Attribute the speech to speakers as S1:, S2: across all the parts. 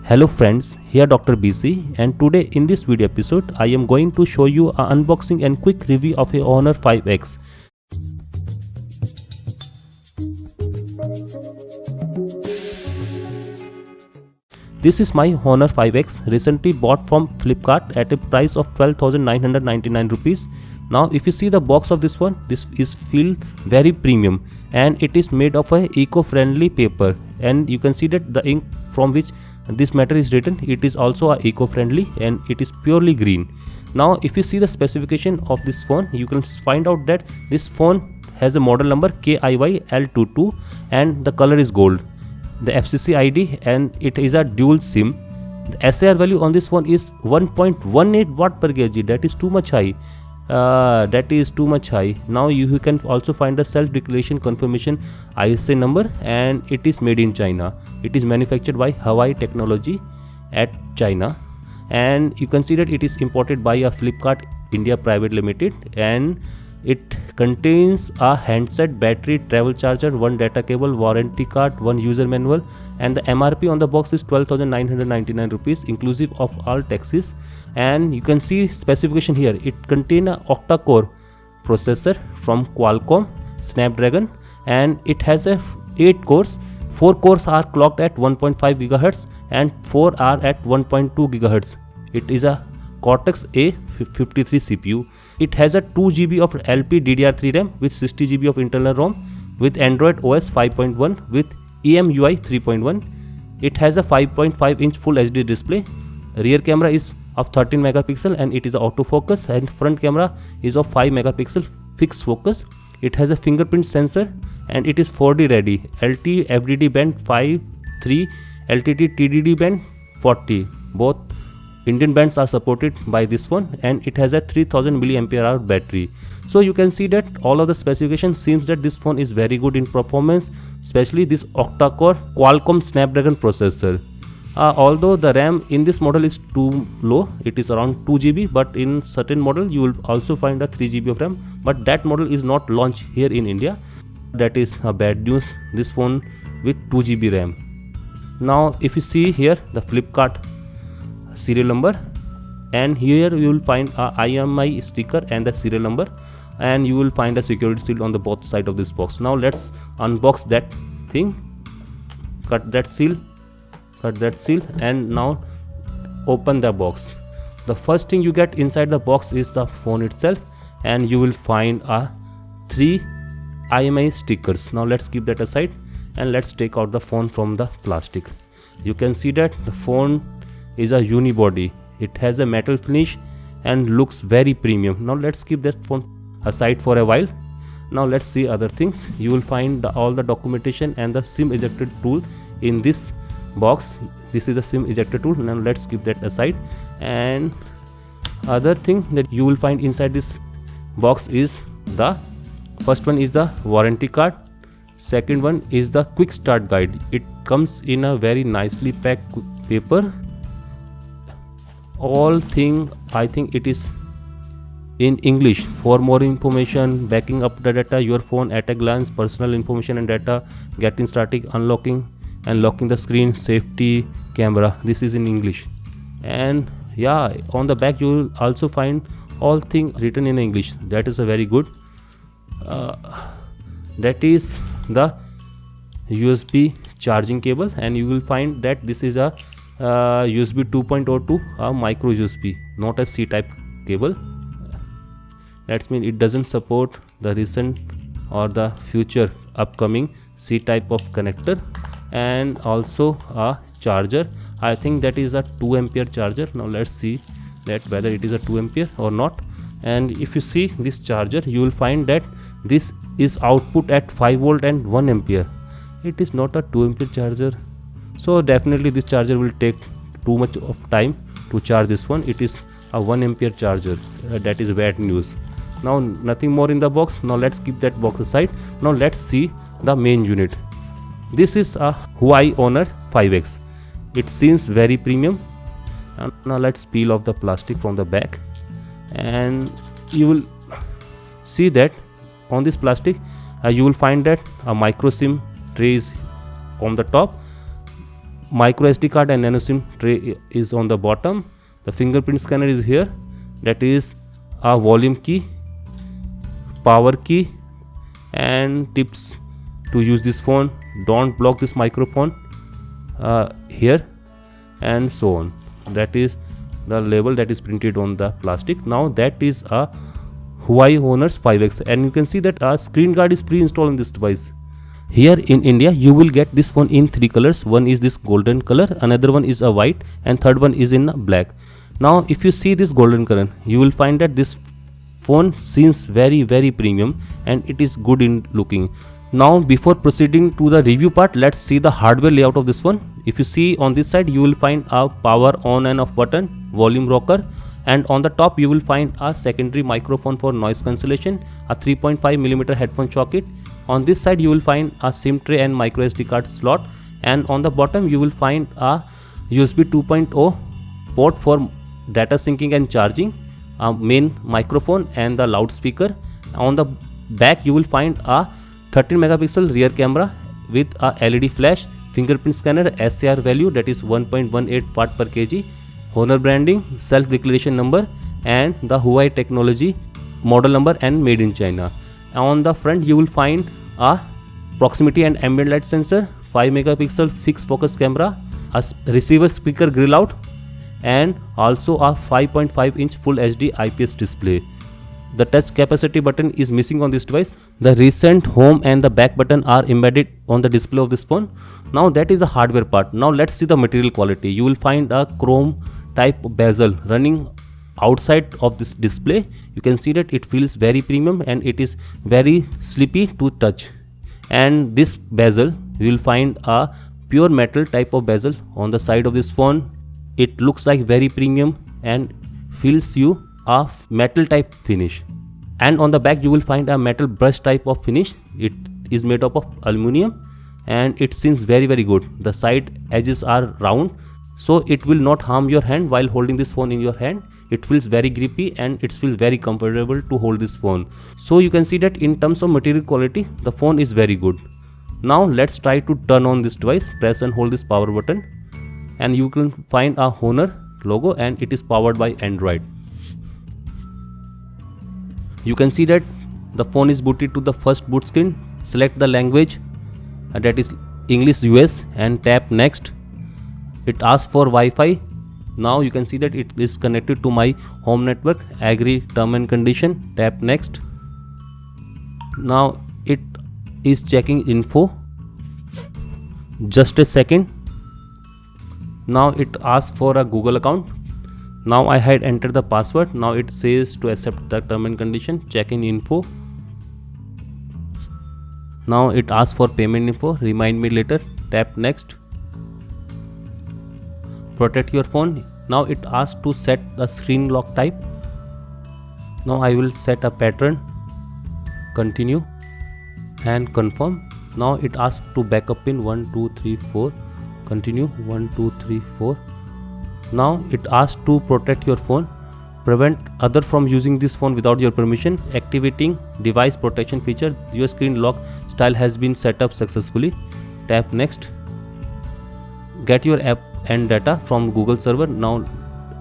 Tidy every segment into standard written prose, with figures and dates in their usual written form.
S1: Hello friends, here Dr. BC, and today in this video episode I am going to show you an unboxing and quick review of a Honor 5X. This is my Honor 5X recently bought from Flipkart at a price of 12,999 rupees. Now if you see the box of this one, this is feel very premium and it is made of a eco-friendly paper, and you can see that the ink from which this matter is written, it is also a eco-friendly and it is purely green. Now if you see the specification of this phone, you can find out that this phone has a model number KIYL22 and the color is gold, the FCC ID, and it is a dual SIM. The SAR value on this phone is 1.18 watt per kg. That is too much high. Now you can also find the self-declaration confirmation ISA number, and it is made in China. It is manufactured by Hawaii Technology at China, and you can see that it is imported by a Flipkart India Private Limited, and it contains a handset, battery, travel charger, one data cable, warranty card, one user manual, and the MRP on the box is 12,999 rupees inclusive of all taxes. And you can see specification here, it contains a octa-core processor from Qualcomm Snapdragon, and it has a 8 cores. 4 cores are clocked at 1.5 GHz and 4 are at 1.2 GHz. It is a Cortex A53 CPU. It has a 2 GB of LPDDR3 RAM with 60 GB of internal ROM with Android OS 5.1 with EMUI 3.1. It has a 5.5 inch Full HD display. Rear camera is of 13 megapixel and it is autofocus, and front camera is of 5 megapixel fixed focus. It has a fingerprint sensor and it is 4D ready, LTE FDD band 5.3, LTE TDD band 40. Both Indian bands are supported by this one, and it has a 3000 mAh battery. So you can see that all of the specifications seems that this phone is very good in performance, especially this octa-core Qualcomm Snapdragon processor. Although the RAM in this model is too low, it is around 2 GB, but in certain model you will also find a 3 GB of RAM, but that model is not launched here in India. That is a bad news, this phone with 2 GB RAM. Now if you see here the Flipkart serial number, and here you will find a IMEI sticker and the serial number, and you will find a security seal on the both side of this box. Now let's unbox that thing, cut that seal, and now open the box. The first thing you get inside the box is the phone itself, and you will find a 3 IMEI stickers. Now let's keep that aside and let's take out the phone from the plastic. You can see that the phone is a unibody. It has a metal finish and looks very premium. Now let's keep that phone aside for a while. Now let's see other things. You will find all the documentation and the SIM ejector tool in this box. This is a SIM ejector tool. Now let's keep that aside. And other thing that you will find inside this box is the first one is the warranty card. Second one is the quick start guide. It comes in a very nicely packed paper. All thing, I think it is in English. For more information, backing up the data, your phone at a glance, personal information and data, getting started, unlocking and locking the screen, safety, camera. This is in English. And yeah, on the back you will also find all things written in English. That is a very good. That is the USB charging cable, and you will find that this is a USB 2.0 a micro USB, not a C-type cable. That means it doesn't support the recent or the future upcoming C-type of connector. And also a charger. I think that is a 2 ampere charger. Now let's see that whether it is a 2 ampere or not. And if you see this charger, you will find that this is output at 5 volt and 1 ampere. It is not a 2 ampere charger. So definitely this charger will take too much of time to charge this one. It is a 1 ampere charger. That is bad news. Now nothing more in the box. Now let's keep that box aside. Now let's see the main unit. This is a Huawei Honor 5X. It seems very premium. And now let's peel off the plastic from the back, and you will see that on this plastic you will find that a micro SIM tray is on the top. micro SD card and nano SIM tray is on the bottom. The fingerprint scanner is here. That is a volume key, power key, and tips to use this phone. Don't block this microphone here, and so on. That is the label that is printed on the plastic. Now that is a Huawei Honor 5X, and you can see that a screen guard is pre-installed in this device. Here in India you will get this phone in 3 colors. One is this golden color, another one is a white, and third one is in black. Now if you see this golden color, you will find that this phone seems very premium and it is good in looking. Now before proceeding to the review part, let's see the hardware layout of this one. If you see on this side, you will find a power on and off button, volume rocker, and on the top you will find a secondary microphone for noise cancellation, a 3.5mm headphone socket. On this side you will find a SIM tray and micro SD card slot, and on the bottom you will find a USB 2.0 port for data syncing and charging, a main microphone and the loudspeaker. On the back you will find a 13 megapixel rear camera with a LED flash, fingerprint scanner, SAR value that is 1.18 watt per kg, Honor branding, self declaration number, and the Huawei technology, model number and made in China. On the front you will find a proximity and ambient light sensor, 5 megapixel fixed focus camera, a receiver speaker grill out, and also a 5.5 inch full HD IPS display. The touch capacity button is missing on this device. The recent home and the back button are embedded on the display of this phone. Now that is the hardware part. Now let's see the material quality. You will find a chrome type bezel running outside of this display. You can see that it feels very premium and it is very sleepy to touch. And this bezel, you will find a pure metal type of bezel on the side of this phone. It looks like very premium and feels you a metal type finish. And on the back you will find a metal brush type of finish. It is made up of aluminum and it seems very good. The side edges are round, so it will not harm your hand while holding this phone in your hand. It feels very grippy and it feels very comfortable to hold this phone. So you can see that in terms of material quality, the phone is very good. Now let's try to turn on this device. Press and hold this power button and you can find a Honor logo, and it is powered by Android. You can see that the phone is booted to the first boot screen. Select the language, that is English US, and tap next. It asks for Wi-Fi. Now you can see that it is connected to my home network. Agree term and condition. Tap next. Now it is checking info. Just a second. Now it asks for a Google account. Now I had entered the password. Now it says to accept the term and condition. Check in info. Now it asks for payment info. Remind me later. Tap next. Protect your phone. Now it asks to set the screen lock type. Now I will set a pattern. Continue and confirm. Now it asks to backup pin 1 2 3 4. Continue 1 2 3 4. Now it asks to protect your phone. Prevent other from using this phone without your permission. Activating device protection feature. Your screen lock style has been set up successfully. Tap next. Get your app and data from Google server. Now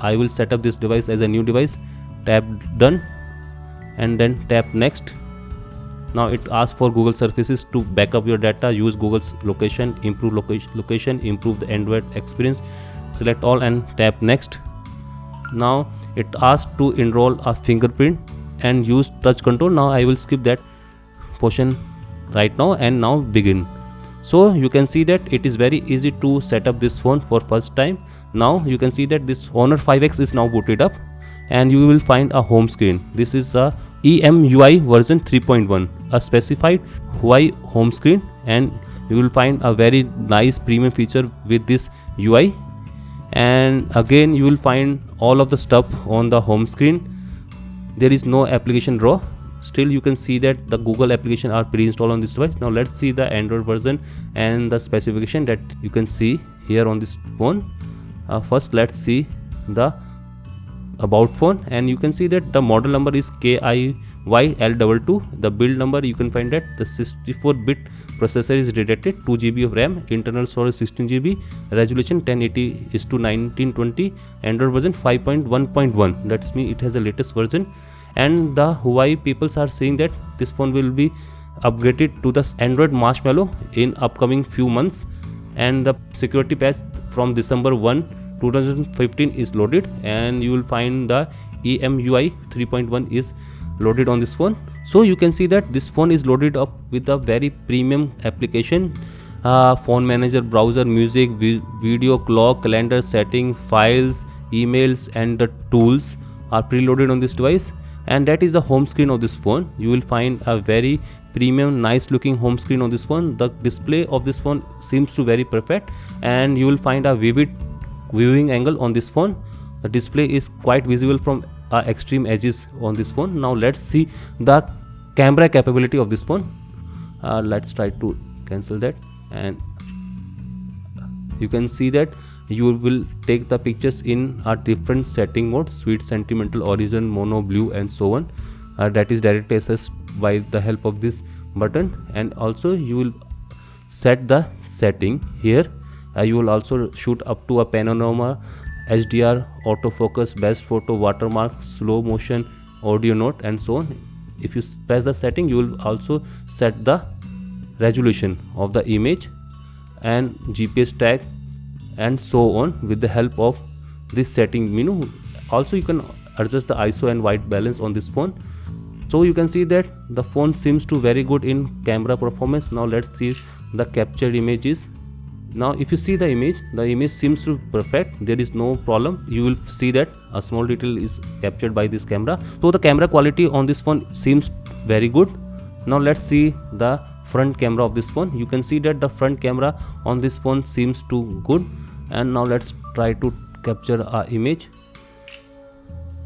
S1: I will set up this device as a new device. Tap done and then tap next. Now it asks for Google services to back up your data. Use Google's location, improve location, improve the Android experience. Select all and tap next. Now it asks to enroll a fingerprint and use touch control. Now I will skip that portion right now and now begin. So you can see that it is very easy to set up this phone for first time. Now you can see that this Honor 5X is now booted up and you will find a home screen. This is a EMUI version 3.1, a specified Huawei home screen, and you will find a very nice premium feature with this UI. And again you will find all of the stuff on the home screen. There is no application drawer. Still you can see that the Google application are pre-installed on this device. Now let's see the Android version and the specification that you can see here on this phone. First let's see the about phone, and you can see that the model number is KI YL22. The build number you can find that the 64-bit processor is rated, 2 GB of RAM, internal storage 16 GB, resolution 1080:1920, Android version 5.1.1. That's mean it has the latest version. And the Huawei peoples are saying that this phone will be upgraded to the Android Marshmallow in upcoming few months, and the security patch from December 1, 2015 is loaded, and you will find the EMUI 3.1 is loaded on this phone. So you can see that this phone is loaded up with a very premium application, phone manager, browser, music, video, clock, calendar, setting, files, emails, and the tools are preloaded on this device. And that is the home screen of this phone. You will find a very premium, nice looking home screen on this phone. The display of this phone seems to very perfect, and you will find a vivid viewing angle on this phone. The display is quite visible from extreme edges on this phone. Now let's see the camera capability of this phone. Let's try to cancel that, and you can see that you will take the pictures in a different setting mode: sweet, sentimental, horizon, mono, blue, and so on. That is directly accessed by the help of this button. And also you will set the setting here. You will also shoot up to a panorama, HDR, autofocus, best photo, watermark, slow motion, audio note, and so on. If you press the setting, you will also set the resolution of the image and GPS tag and so on with the help of this setting menu. Also you can adjust the ISO and white balance on this phone. So you can see that the phone seems to very good in camera performance. Now let's see the captured images. Now if you see the image seems to perfect. There is no problem. You will see that a small detail is captured by this camera. So the camera quality on this phone seems very good. Now let's see the front camera of this phone. You can see that the front camera on this phone seems to good. And now let's try to capture a image.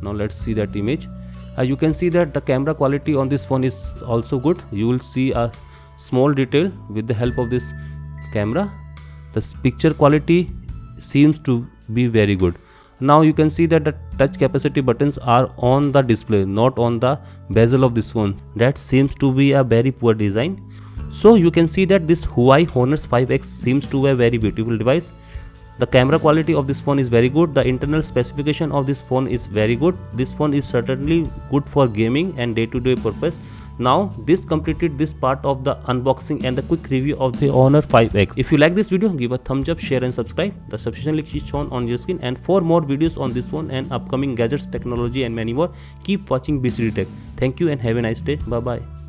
S1: Now let's see that image. You can see that the camera quality on this phone is also good. You will see a small detail with the help of this camera. The picture quality seems to be very good. Now you can see that the touch capacity buttons are on the display, not on the bezel of this phone. That seems to be a very poor design. So you can see that this Huawei Honor 5X seems to be a very beautiful device. The camera quality of this phone is very good. The internal specification of this phone is very good. This phone is certainly good for gaming and day-to-day purpose. Now this completed this part of the unboxing and the quick review of the Honor 5X. If you like this video, give a thumbs up, share and subscribe. The subscription link is shown on your screen. And for more videos on this phone and upcoming gadgets, technology and many more, keep watching BCD Tech. Thank you and have a nice day. Bye bye.